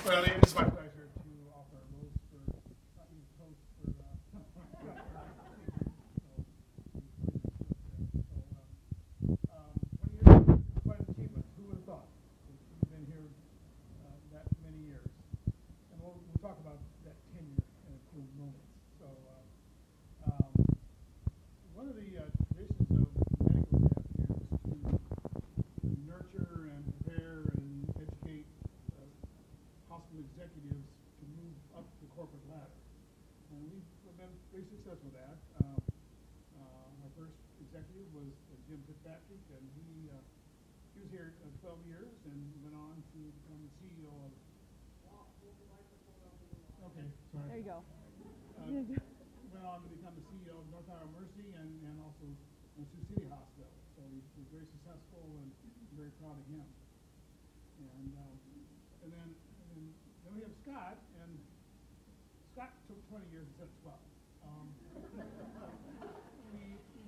Well, it is my pleasure to offer a roast for East Coast for quite an achievement. Who would have thought? You've been here that many years, and we'll talk about that tenure in a few moments. So, one of the traditions of medical staff here is to nurture and prepare and educate hospital executives to move up the corporate ladder. And we've been very successful with that. Our first executive was Jim Fitzpatrick, and he was here 12 years and went on to become the CEO of. Okay, sorry. There you go. Went on to become the CEO of North Iowa Mercy and also Sioux City Hospital. So he was very successful, and I'm very proud of him. And then we have Scott, and Scott took 20 years instead of 12.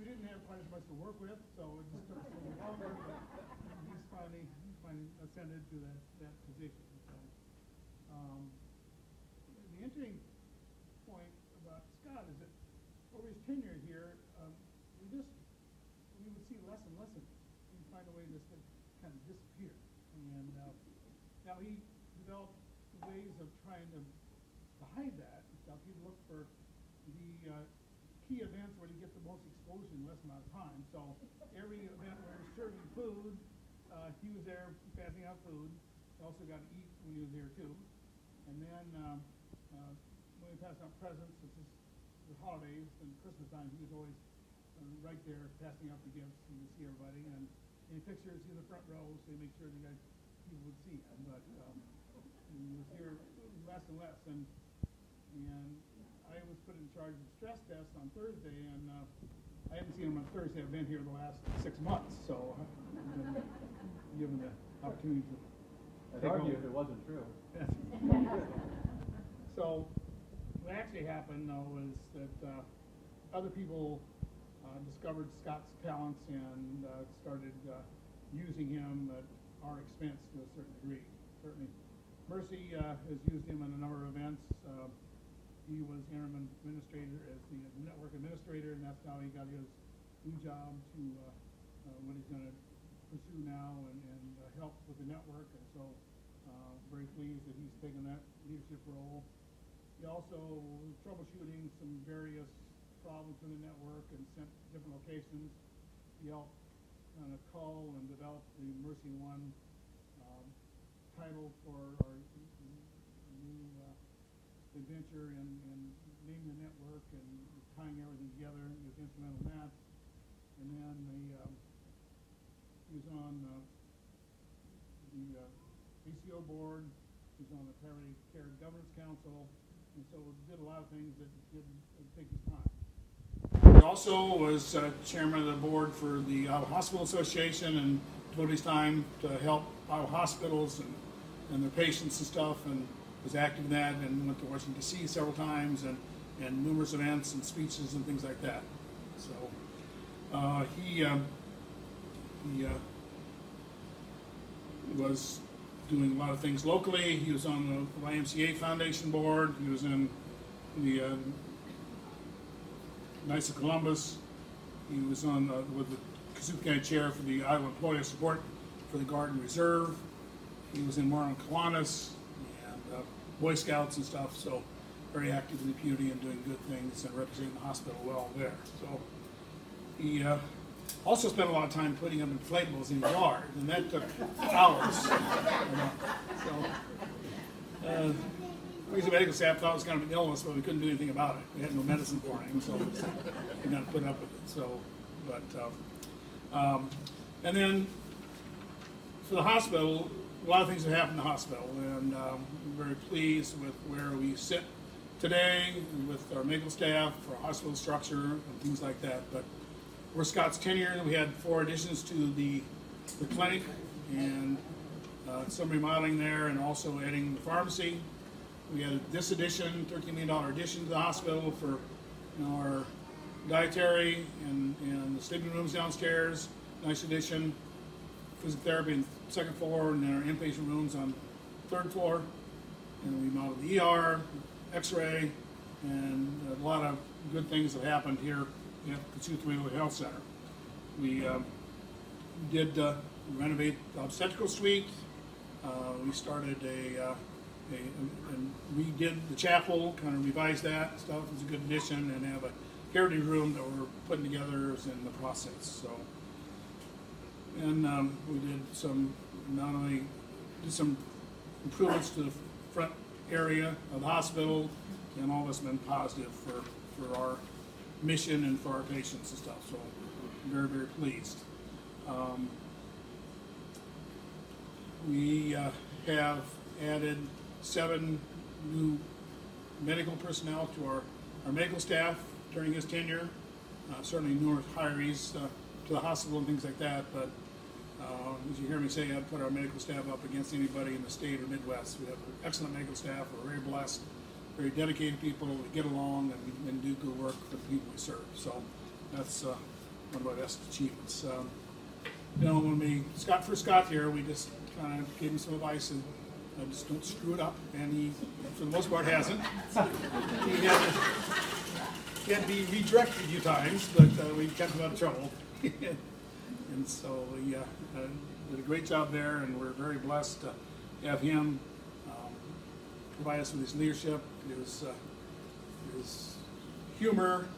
We didn't have quite as much to work with, so it just took us a little longer, but he's finally ascended to that position. So, the interesting point about Scott is that over his tenure here, we would see less and less of him. He'd find a way to just kind of disappear. And now he developed ways of trying to hide that and stuff. He'd look for the key events where he gets the most exposure in less amount of time. So every event where he's serving food, he was there passing out food. He also got to eat when he was there too. And then when he passed out presents, this is the holidays and Christmas time, he was always right there passing out the gifts and to see everybody. And any pictures in the front row, so he made sure the people would see him. But he was here less and less. And I was put in charge of the stress test on Thursday, and I haven't seen him on Thursday. I've been here the last 6 months, so I've been given the opportunity to. I'd argue if it wasn't true. So what actually happened, though, is that other people discovered Scott's talents and started using him at our expense to a certain degree. Certainly, Mercy has used him in a number of events. He was interim administrator as the network administrator, and that's how he got his new job to what he's going to pursue now and help with the network. And so very pleased that he's taken that leadership role. He also was troubleshooting some various problems in the network and sent different locations. He helped kind of call and develop the Mercy One title for our new adventure and naming the network and tying everything together. He was instrumental in that. And then he was on the ACO board. He was on the Palliative Care Governance Council, and so did a lot of things that didn't take his time. He also was chairman of the board for the Iowa Hospital Association and devoted his time to help Iowa hospitals and their patients and stuff, and was active in that, and went to Washington D.C. several times, and numerous events and speeches and things like that. So he was doing a lot of things locally. He was on the YMCA Foundation board. He was in the Knights of Columbus. He was on with the Kasuth County Chair for the Iowa Employee Support for the Guard and Reserve. He was in Marlin Kiwanis and Boy Scouts and stuff. So very active in the community and doing good things and representing the hospital well there. So he also spent a lot of time putting up inflatables in his yard, and that took hours. So we as a medical staff thought it was kind of an illness, but we couldn't do anything about it. We had no medicine for him, so we got to put up with it. So, and then for the hospital, a lot of things have happened in the hospital, and we're very pleased with where we sit today with our medical staff, our hospital structure, and things like that. But for Scott's tenure, we had 4 additions to the clinic and some remodeling there, and also adding the pharmacy. We had this addition, $13 million addition to the hospital for our dietary and the sleeping rooms downstairs. Nice addition. Physical therapy on the 2nd floor, and then our inpatient rooms on the 3rd floor. and we modeled the ER, X-ray, and a lot of good things that happened here at Kossuth Wheeler Health Center. We did renovate the obstetrical suite. We started and redid the chapel, kind of revised that stuff. It was a good addition, and have a heritage room that we're putting together is in the process. So, and we did some, not only did some improvements to the front area of the hospital, and all that's been positive for our mission and for our patients and stuff. So, very, very pleased. We have added 7 new medical personnel to our medical staff during his tenure. Certainly numerous hires to the hospital and things like that, but as you hear me say, I'd put our medical staff up against anybody in the state or Midwest. We have an excellent medical staff. We're very blessed, very dedicated people. We get along and do good work for the people we serve. So that's one of our best achievements. You know, when we first got here, we just kind of gave him some advice and just don't screw it up. And he, for the most part, hasn't. He had to be redirected a few times, but we kept him out of trouble. And so we did a great job there, and we're very blessed to have him provide us with his leadership, his humor,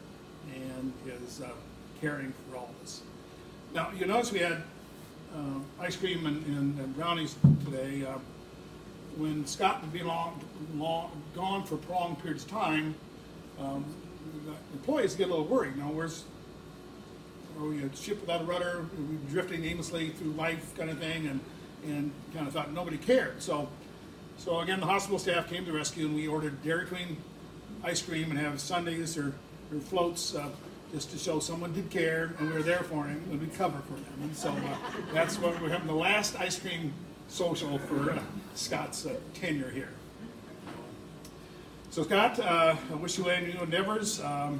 and his caring for all of us. Now, you notice we had ice cream and brownies today. When Scott would be gone for prolonged periods of time, the employees get a little worried. You know, are we a ship without a rudder? Are we drifting aimlessly through life, kind of thing, and kind of thought nobody cared. So again, the hospital staff came to the rescue, and we ordered Dairy Queen ice cream and have sundaes or floats just to show someone did care, and we were there for him, and we cover for him. And so that's what we're having, the last ice cream social for Scott's tenure here. So Scott, I wish you well in your new endeavors. I'll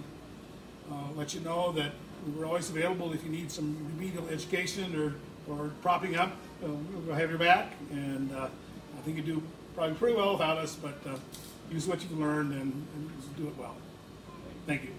let you know that we're always available if you need some remedial education or propping up. We'll have your back, and I think you do probably pretty well without us, but use what you've learned and do it well. Thank you.